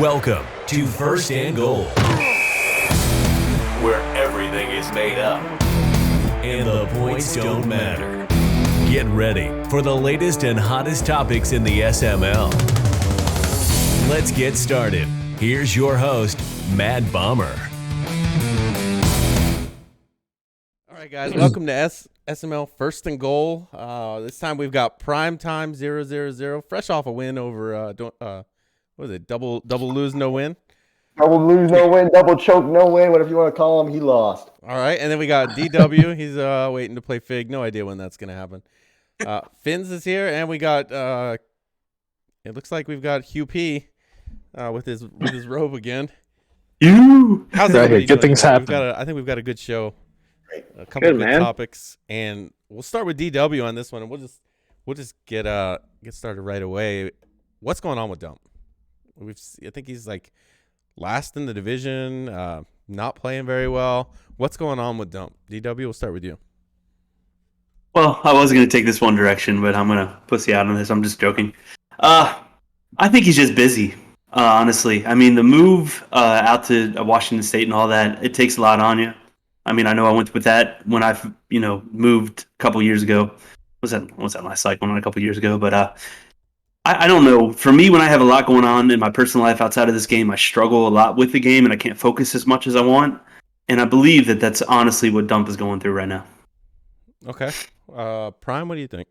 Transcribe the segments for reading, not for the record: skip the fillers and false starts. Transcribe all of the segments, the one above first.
Welcome to First and Goal, where everything is made up and the points don't matter. Get ready for the latest and hottest topics in the SML. Let's get started. Here's your host, Mad Bomber. All right, guys, welcome to SML First and Goal. This time we've got Prime Time 0-0-0, fresh off a win over what was it? Double lose, no win. Double lose, no win. Double choke, no win. Whatever you want to call him, he lost. All right, and then we got DW. He's waiting to play Fig. No idea when that's gonna happen. Finns is here, and we got. It looks like we've got Hugh P. With his robe again. How's everybody good doing? Things happen. I think we've got a good show. A couple of good topics, and we'll start with DW on this one, and we'll just get started right away. What's going on with Dump? I think he's like last in the division, not playing very well. What's going on with Dump? DW, we'll start with you. Well, I wasn't going to take this one direction, but I'm going to pussy out on this. I'm just joking. I think he's just busy, honestly. I mean, the move out to Washington State and all that, it takes a lot on you. I mean, I know I went with that when I, moved a couple years ago. What's that last cycle? Not a couple years ago, but I don't know. For me, when I have a lot going on in my personal life outside of this game, I struggle a lot with the game and I can't focus as much as I want. And I believe that that's honestly what Dump is going through right now. Okay. Prime, what do you think?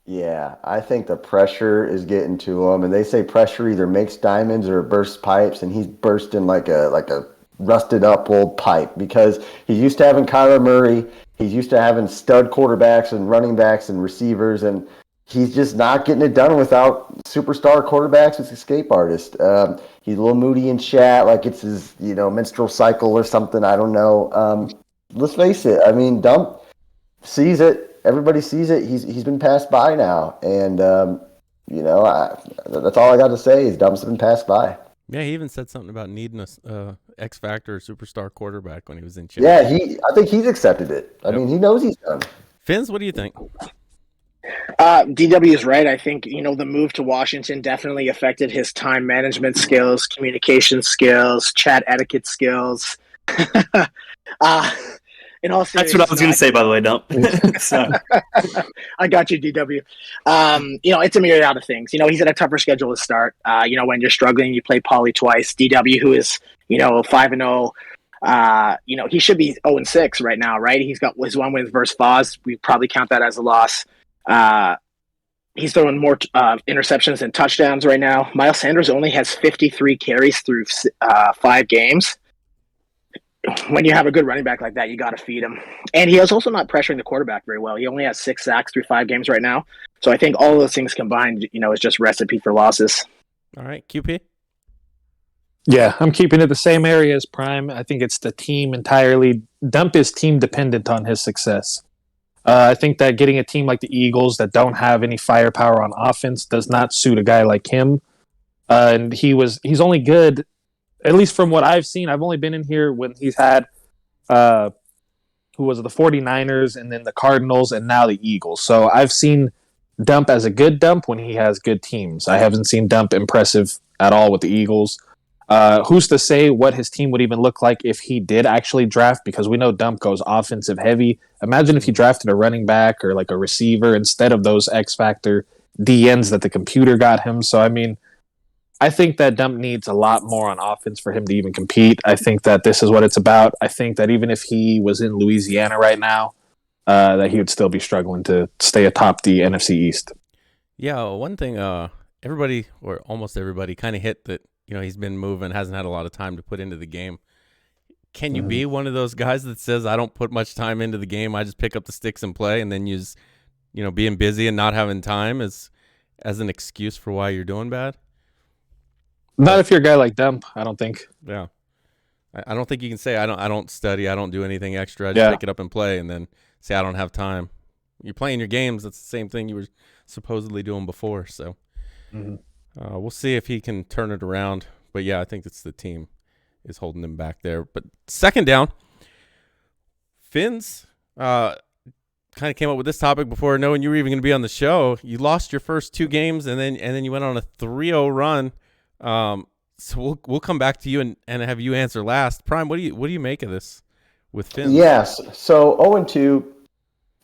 Yeah, I think the pressure is getting to him. And they say pressure either makes diamonds or bursts pipes. And he's bursting like a rusted up old pipe because he's used to having Kyler Murray. He's used to having stud quarterbacks and running backs and receivers. And he's just not getting it done without superstar quarterbacks as escape artist. He's a little moody in chat, like it's his, menstrual cycle or something. I don't know. Let's face it. I mean, Dump sees it. Everybody sees it. He's been passed by now, and that's all I got to say is Dump's been passed by. Yeah, he even said something about needing a X Factor superstar quarterback when he was in chat. Yeah, I think he's accepted it. I mean, he knows he's done. Finns, what do you think? DW is right. I think, the move to Washington definitely affected his time management skills, communication skills, chat etiquette skills. In all seriousness, that's what I was going to say, by the way, Dump. So. I got you, DW. It's a myriad of things. He's at a tougher schedule to start. When you're struggling, you play Pauly twice. DW, who is, 5-0. He should be 0-6 right now, right? He's got his one win versus Foz. We probably count that as a loss. He's throwing more interceptions than touchdowns right now. Miles Sanders only has 53 carries through 5 games. When you have a good running back like that, you got to feed him. And he is also not pressuring the quarterback very well. He only has 6 sacks through 5 games right now. So I think all those things combined, is just recipe for losses. All right, QP? Yeah, I'm keeping it the same area as Prime. I think it's the team entirely. Dump is team dependent on his success. I think that getting a team like the Eagles that don't have any firepower on offense does not suit a guy like him. And he's only good, at least from what I've seen. I've only been in here when he's had, the 49ers and then the Cardinals and now the Eagles. So I've seen Dump as a good Dump when he has good teams. I haven't seen Dump impressive at all with the Eagles. Who's to say what his team would even look like if he did actually draft? Because we know Dump goes offensive heavy. Imagine if he drafted a running back or like a receiver instead of those X Factor DNs that the computer got him. So, I mean, I think that Dump needs a lot more on offense for him to even compete. I think that this is what it's about. I think that even if he was in Louisiana right now, that he would still be struggling to stay atop the NFC East. Yeah, one thing everybody, or almost everybody, kind of hit that, he's been moving, hasn't had a lot of time to put into the game. Can you be one of those guys that says, I don't put much time into the game, I just pick up the sticks and play, and then use, being busy and not having time as an excuse for why you're doing bad? Not if you're a guy like Dump, I don't think. Yeah. I don't think you can say, I don't study, I don't do anything extra, I just pick it up and play, and then say, I don't have time. You're playing your games, that's the same thing you were supposedly doing before, so... we'll see if he can turn it around. But, yeah, I think it's the team is holding him back there. But second down, Finns kind of came up with this topic before knowing you were even going to be on the show. You lost your first 2 games, and then you went on a 3-0 run. So we'll come back to you and have you answer last. Prime, what do you make of this with Fins? Yes. So 0-2,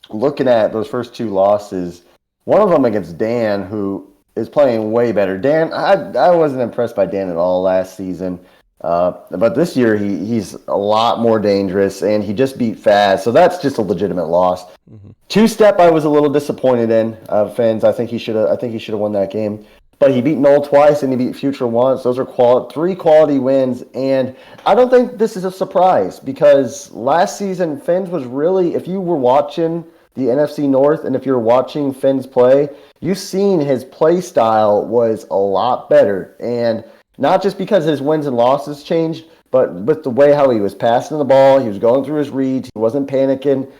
looking at those first two losses, one of them against Dan, who is playing way better. Dan, I wasn't impressed by Dan at all last season. But this year he's a lot more dangerous, and he just beat Faz, so that's just a legitimate loss. Mm-hmm. Two-step, I was a little disappointed in Fins. I think he should have won that game. But he beat Noel twice, and he beat Future once. Those are three quality wins, and I don't think this is a surprise because last season Fins was really, if you were watching the NFC North and if you're watching Fins play, you've seen his play style was a lot better, and not just because his wins and losses changed, but with the way how he was passing the ball, he was going through his reads, he wasn't panicking.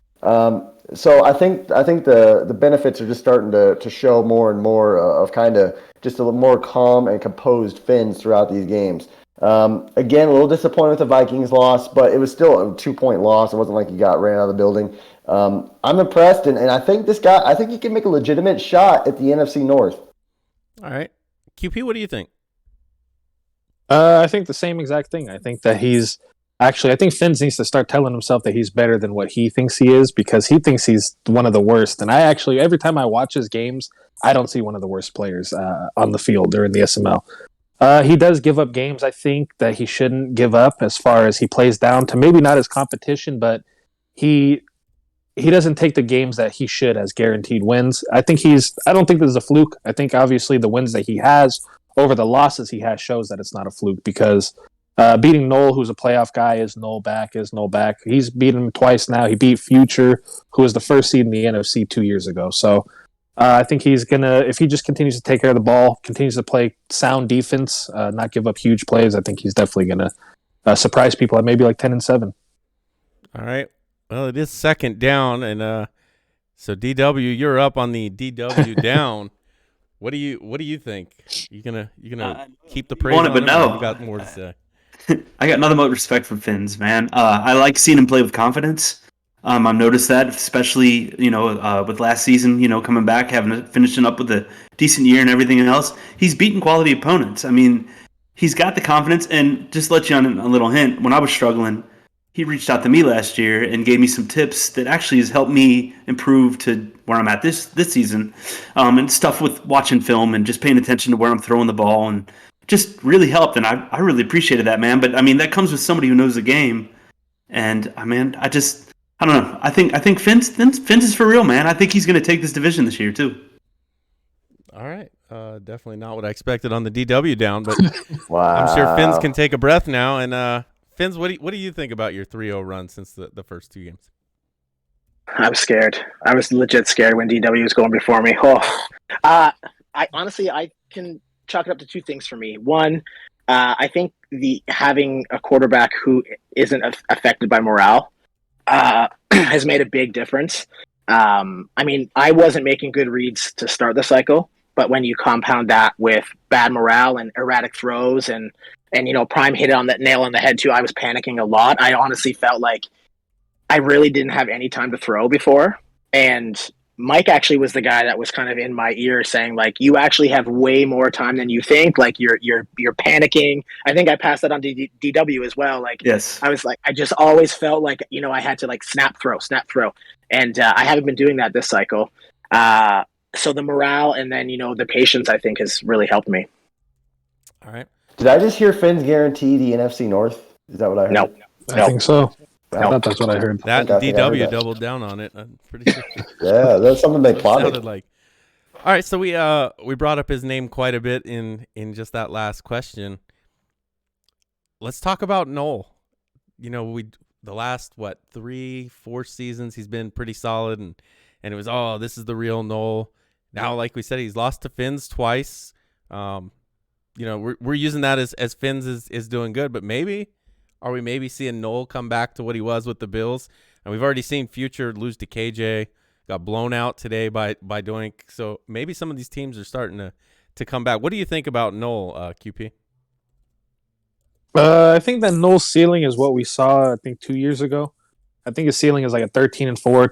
So I think the benefits are just starting to show more and more of kind of just a little more calm and composed Fins throughout these games. Again, a little disappointed with the Vikings loss, but it was still a 2-point loss. It wasn't like he got ran out of the building. I'm impressed, and I think I think he can make a legitimate shot at the NFC North. All right. QP, what do you think? I think the same exact thing. I think that I think Fins needs to start telling himself that he's better than what he thinks he is, because he thinks he's one of the worst. And every time I watch his games, I don't see one of the worst players on the field or in the SML. He does give up games, I think, that he shouldn't give up, as far as he plays down to maybe not his competition, but he doesn't take the games that he should as guaranteed wins. I don't think this is a fluke. I think obviously the wins that he has over the losses he has shows that it's not a fluke, because beating Noel, who's a playoff guy, is Noel back. He's beaten him twice now. He beat Future, who was the first seed in the NFC 2 years ago. So I think he's going to, if he just continues to take care of the ball, continues to play sound defense, not give up huge plays, I think he's definitely going to surprise people at maybe like 10-7. All right. Well, it is second down, and so DW, you're up on the DW down. What do you think? You gonna keep the praise on but him, no. You got more to say. I got nothing but respect for Fins, man. I like seeing him play with confidence. I've noticed that, especially with last season, coming back, finishing up with a decent year and everything else. He's beaten quality opponents. I mean, he's got the confidence. And just to let you on a little hint, when I was struggling, he reached out to me last year and gave me some tips that actually has helped me improve to where I'm at this season, and stuff with watching film and just paying attention to where I'm throwing the ball, and just really helped. And I really appreciated that, man. But I mean, that comes with somebody who knows the game. And I don't know. I think Fins is for real, man. I think he's going to take this division this year too. All right. Definitely not what I expected on the DW down, but Wow. I'm sure Fins can take a breath now. And Fins, what do you think about your 3-0 run since the first two games? I was scared. I was legit scared when DW was going before me. I honestly can chalk it up to two things for me. One, I think having a quarterback who isn't affected by morale has made a big difference. I mean, I wasn't making good reads to start the cycle, but when you compound that with bad morale and erratic throws and Prime hit it on that nail on the head too, I was panicking a lot. I honestly felt like I really didn't have any time to throw before. And Mike actually was the guy that was kind of in my ear saying, like, you actually have way more time than you think. Like, you're panicking. I think I passed that on to DW as well. Like, yes. I was like, I just always felt like, I had to like snap throw. And I haven't been doing that this cycle. So the morale and then, the patience, I think, has really helped me. All right. Did I just hear Fins guarantee the NFC North? Is that what I heard? No. I think so. I No. thought that's what I heard. That I think I heard DW that. doubled down on it. I'm pretty sure. Yeah, that's something they It plotted. sounded like. All right, so we brought up his name quite a bit in just that last question. Let's talk about Noel. The last 3-4 seasons he's been pretty solid, and it was this is the real Noel. Now, like we said, he's lost to Fins twice. We're using that as Fins is doing good, but are we maybe seeing Noel come back to what he was with the Bills? And we've already seen Future lose to KJ, got blown out today by Doink. So maybe some of these teams are starting to come back. What do you think about Noel, QP? I think that Noel's ceiling is what we saw, I think, 2 years ago. I think his ceiling is like a 13-4,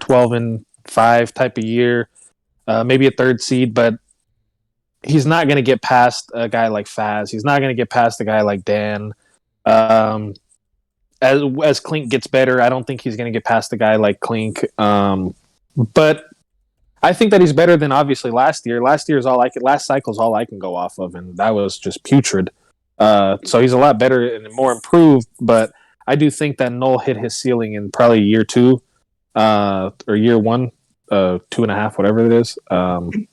12-5 type of year, maybe a third seed. But he's not going to get past a guy like Faz. He's not going to get past a guy like Dan. As Clink gets better, I don't think he's going to get past a guy like Clink. But I think that he's better than obviously last year. Last cycle's all I can go off of, and that was just putrid. So he's a lot better and more improved. But I do think that Noel hit his ceiling in probably year 2, or year 1, 2.5, whatever it is. And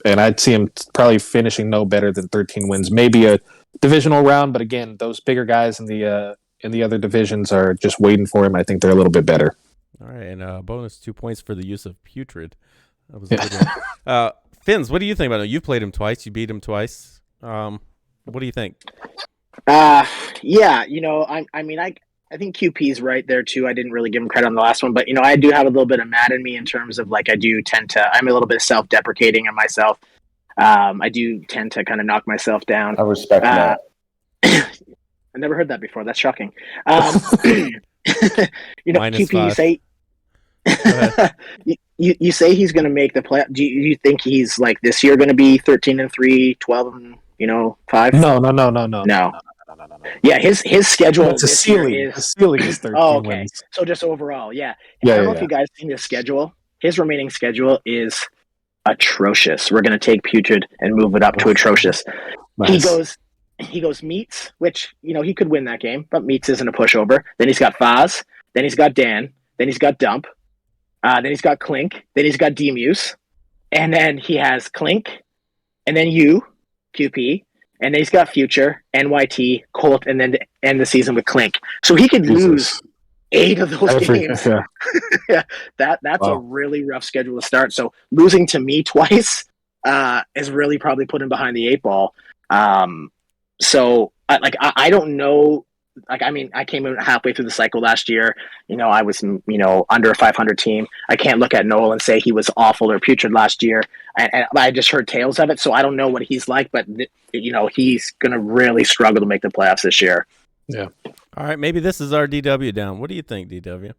I'd see him probably finishing no better than 13 wins, maybe a divisional round. But again, those bigger guys in the other divisions are just waiting for him. I think they're a little bit better. All right, and bonus 2 points for the use of putrid. That was a good one. Finns, what do you think about it? You've played him twice. You beat him twice. What do you think? Yeah, I think QP's right there too. I didn't really give him credit on the last one, but I do have a little bit of mad in me in terms of like I'm a little bit self-deprecating on myself. I do tend to kind of knock myself down. I respect that. I never heard that before. That's shocking. QP, you say you say he's going to make the play. Do you think he's like this year going to be 13-3, 12-5? No. Yeah, his schedule. It's a ceiling. The ceiling is 13 okay. wins. So just overall, yeah. I don't know if you guys seen his schedule. His remaining schedule is atrocious. We're going to take putrid and move it up to atrocious. Nice. He goes Meats, which he could win that game, but Meats isn't a pushover. Then he's got Faz. Then he's got Dan. Then he's got Dump. Then he's got Clink. Then he's got D-Muse. And then he has Clink. And then you, QP. And then he's got Future, NYT, Colt, and then to end the season with Clink. So he could lose 8 of those games. Yeah. That's a really rough schedule to start. So losing to me twice is really probably put him behind the 8 ball. So I don't know. I came in halfway through the cycle last year. I was, under a 500 team. I can't look at Noel and say he was awful or putrid last year. And I just heard tales of it, so I don't know what he's like. But he's going to really struggle to make the playoffs this year. Yeah. All right, maybe this is our DW down. What do you think, DW?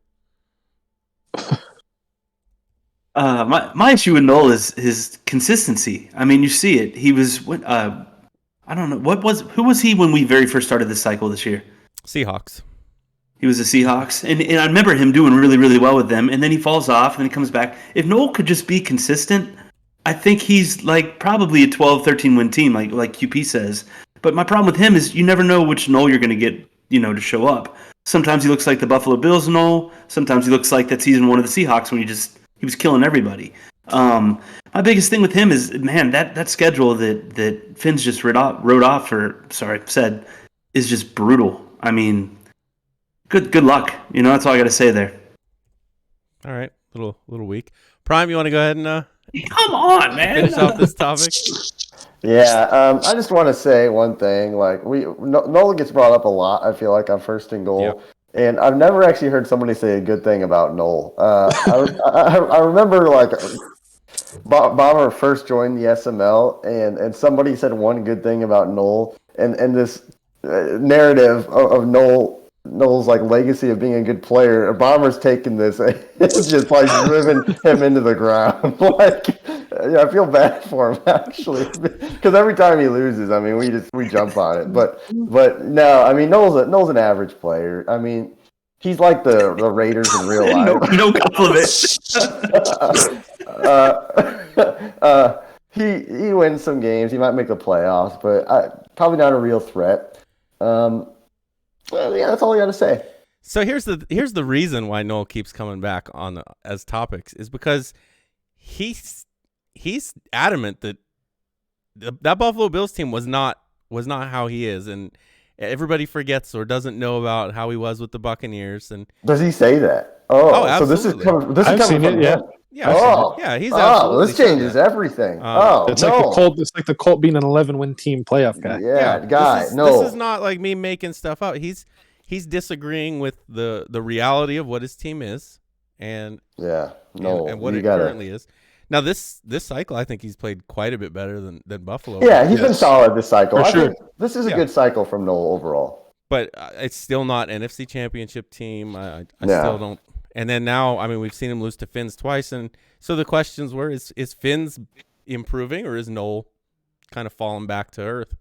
My issue with Noel is his consistency. I mean, you see it. He was I don't know who was he when we very first started this cycle this year? Seahawks. He was the Seahawks, and I remember him doing really, really well with them, and then he falls off, and then he comes back. If Noel could just be consistent, I think he's like probably a 12, 13 win team, like QP says. But my problem with him is you never know which Noel you're going to get, to show up. Sometimes he looks like the Buffalo Bills Noel. Sometimes he looks like that season 1 of the Seahawks when he was killing everybody. My biggest thing with him is, man, that schedule that Finn's just said is just brutal. I mean, good luck. That's all I got to say there. All right, little weak. Prime, you want to go ahead and come on, man, finish off this topic? Yeah, I just want to say one thing. Like Noel gets brought up a lot. I feel like on First and Goal. Yep. And I've never actually heard somebody say a good thing about Noel. I remember Bomber first joined the SML, and somebody said one good thing about Noel, and this narrative of Noel's like legacy of being a good player. Bomber's taken this; it's just like driven him into the ground. I feel bad for him actually, because every time he loses, I mean, we jump on it. But no, I mean, Noel's an average player. I mean, he's like the Raiders in real life. No compliment. He wins some games. He might make the playoffs, but probably not a real threat. Well, yeah, that's all I got to say. So here's the reason why Noel keeps coming back on as topics is because he's adamant that that Buffalo Bills team was not how he is, and everybody forgets or doesn't know about how he was with the Buccaneers. And does he say that? Oh, so this is coming. This is coming from him. Yeah, he's absolutely. This changes everything. It's like the Colt. It's like the Colt being an 11-win team playoff guy. This is not like me making stuff up. He's disagreeing with the reality of what his team is, and and what it currently is. Now this cycle, I think he's played quite a bit better than Buffalo. Yeah, he's been solid this cycle. I think this is a good cycle from Noel overall. But it's still not NFC Championship team. I still don't. And then now, I mean, we've seen him lose to Finns twice, and so the questions were: is Finns improving, or is Noel kind of fallen back to earth.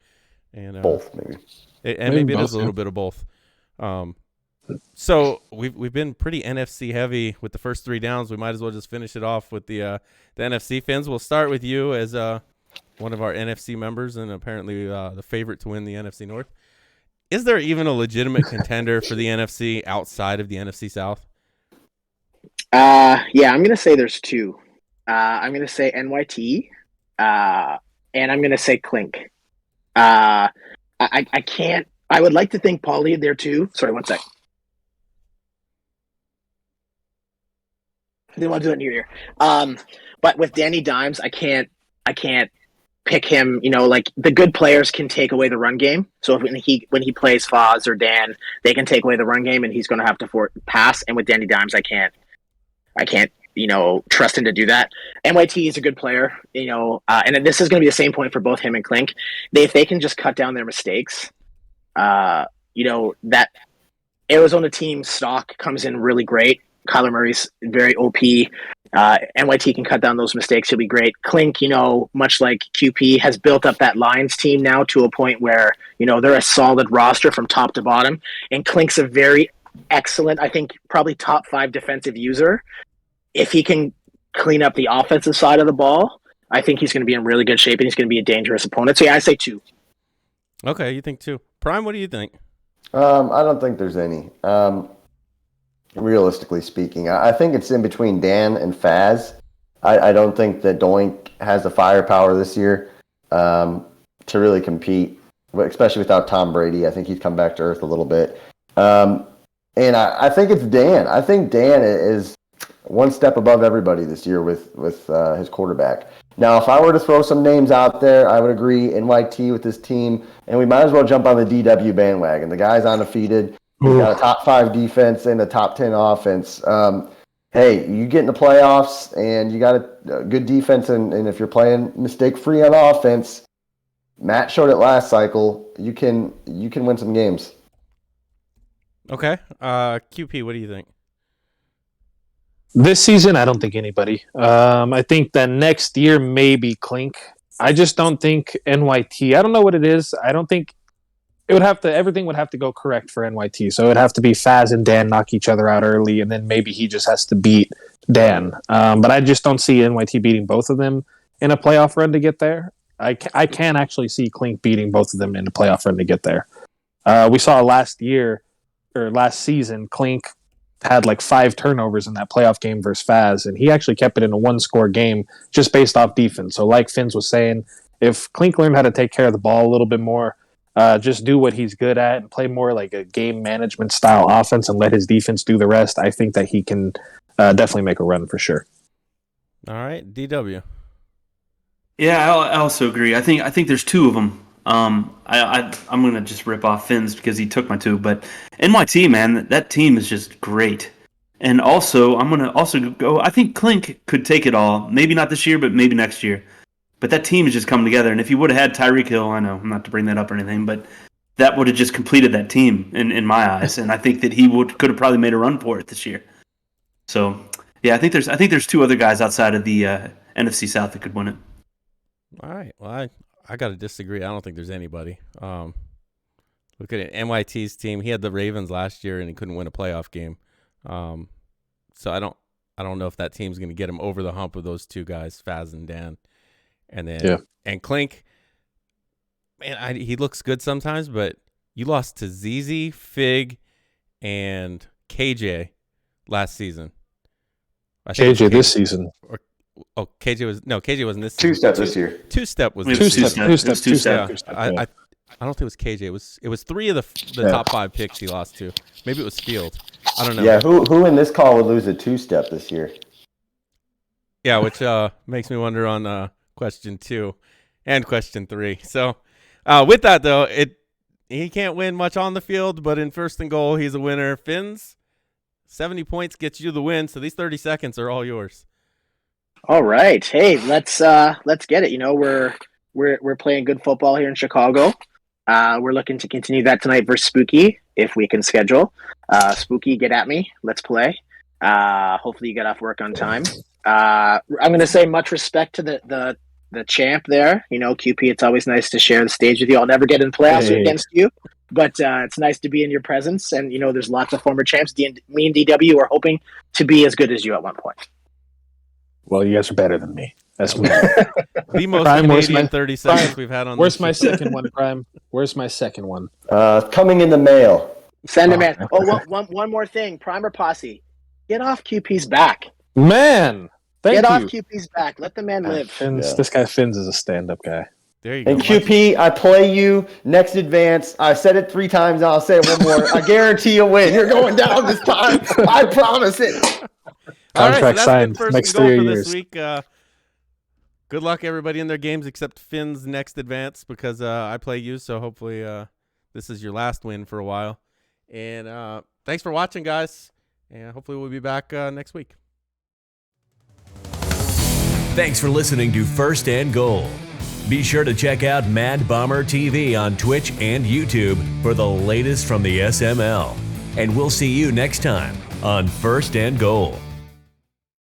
And Both, maybe. Maybe it both, is a little bit of both. So we've been pretty NFC heavy with the first 3 downs. We might as well just finish it off with the NFC Fins. We'll start with you as one of our NFC members and apparently the favorite to win the NFC North. Is there even a legitimate contender for the NFC outside of the NFC South? Yeah, I'm gonna say there's 2. I'm gonna say NYT, and I'm gonna say Clink. I can't. I would like to think Paulie there too. Sorry, one sec. I didn't want to do that in your ear. But with Danny Dimes, I can't pick him. Like the good players can take away the run game. So when he plays Foz or Dan, they can take away the run game, and he's going to have to pass. And with Danny Dimes, I can't trust him to do that. NYT is a good player, and this is going to be the same point for both him and Clink. If they can just cut down their mistakes, that Arizona team stock comes in really great. Kyler Murray's very OP. NYT can cut down those mistakes. He'll be great. Clink, much like QP, has built up that Lions team now to a point where, they're a solid roster from top to bottom. And Clink's a very excellent, I think, probably top 5 defensive user. If he can clean up the offensive side of the ball, I think he's going to be in really good shape and he's going to be a dangerous opponent. So, yeah, I say 2. Okay, you think 2. Prime, what do you think? I don't think there's any. Realistically speaking, I think it's in between Dan and Faz. I don't think that Doink has the firepower this year to really compete, especially without Tom Brady. I think he's come back to earth a little bit. And I think it's Dan. I think Dan is one step above everybody this year with his quarterback. Now, if I were to throw some names out there, I would agree NYT with this team, and we might as well jump on the DW bandwagon. The guy's undefeated. He's got a top 5 defense and a top 10 offense. Hey, you get in the playoffs and you got a good defense, and if you're playing mistake-free on offense, Matt showed it last cycle, you can win some games. Okay. QP, what do you think? This season, I don't think anybody. I think that next year, maybe Clink. I just don't think NYT. I don't know what it is. I don't think everything would have to go correct for NYT. So it would have to be Faz and Dan knock each other out early, and then maybe he just has to beat Dan. But I just don't see NYT beating both of them in a playoff run to get there. I can actually see Clink beating both of them in a playoff run to get there. We saw last season, Clink had like 5 turnovers in that playoff game versus Faz, and he actually kept it in a 1-score game just based off defense. So like Fins was saying, if Clink learned how to take care of the ball a little bit more, just do what he's good at and play more like a game management style offense and let his defense do the rest, I think that he can definitely make a run for sure. All right, DW. Yeah, I also agree. I think there's 2 of them. I'm going to just rip off Fins because he took my 2, but NYT, man, that team is just great. And also, I'm going to also go, I think Clink could take it all. Maybe not this year, but maybe next year. But that team is just coming together. And if you would have had Tyreek Hill, I know, not to bring that up or anything, but that would have just completed that team in my eyes. And I think that he could have probably made a run for it this year. So, yeah, I think there's 2 other guys outside of the NFC South that could win it. All right. Well, I got to disagree. I don't think there's anybody. Look at it. NYT's team. He had the Ravens last year, and he couldn't win a playoff game. So I don't know if that team's going to get him over the hump of those 2 guys, Faz and Dan. And then and Clink, man, he looks good sometimes, but you lost to ZZ, Fig, and KJ last season. KJ this season. KJ wasn't this season. 2-step this year. 2-step was Two-step. I don't think it was KJ. It was 3 of the top 5 picks he lost to. Maybe it was Field. I don't know. Yeah, who in this call would lose a 2-step this year? Yeah, which makes me wonder on question 2 and question 3. So with that though, he can't win much on the field, but in first and goal, he's a winner. Fins, 70 points gets you the win. So these 30 seconds are all yours. All right. Hey, let's get it. We're playing good football here in Chicago. We're looking to continue that tonight versus Spooky if we can schedule. Spooky, get at me. Let's play. Hopefully you get off work on time. I'm going to say much respect to the the champ there. You know, QP, it's always nice to share the stage with you. I'll never get in playoffs Hey. against you, but it's nice to be in your presence. And, you know, there's lots of former champs. Me and DW are hoping to be as good as you at one point. Well, you guys are better than me. That's me. The most Prime, where's Canadian my- 30 seconds we've had on Where's this my show. second one, Prime? Where's my second one? Coming in the mail. Send him in. Oh, one more thing. Primer Posse, get off QP's back. Man, thank Get you. off QP's back. Let the man live. Fins, Yeah. This guy Fins is a stand-up guy. There you go. And QP, I play you next advance. I said it 3 times. I'll say it one more. I guarantee you win. You're going down this time. I promise it. All right, so Contract that's signed been first next and goal 3 for years. this week. Good luck, everybody, in their games except Finn's next advance because I play you. So hopefully this is your last win for a while. And thanks for watching, guys. And hopefully we'll be back next week. Thanks for listening to First and Goal. Be sure to check out Mad Bomber TV on Twitch and YouTube for the latest from the SML. And we'll see you next time on First and Goal.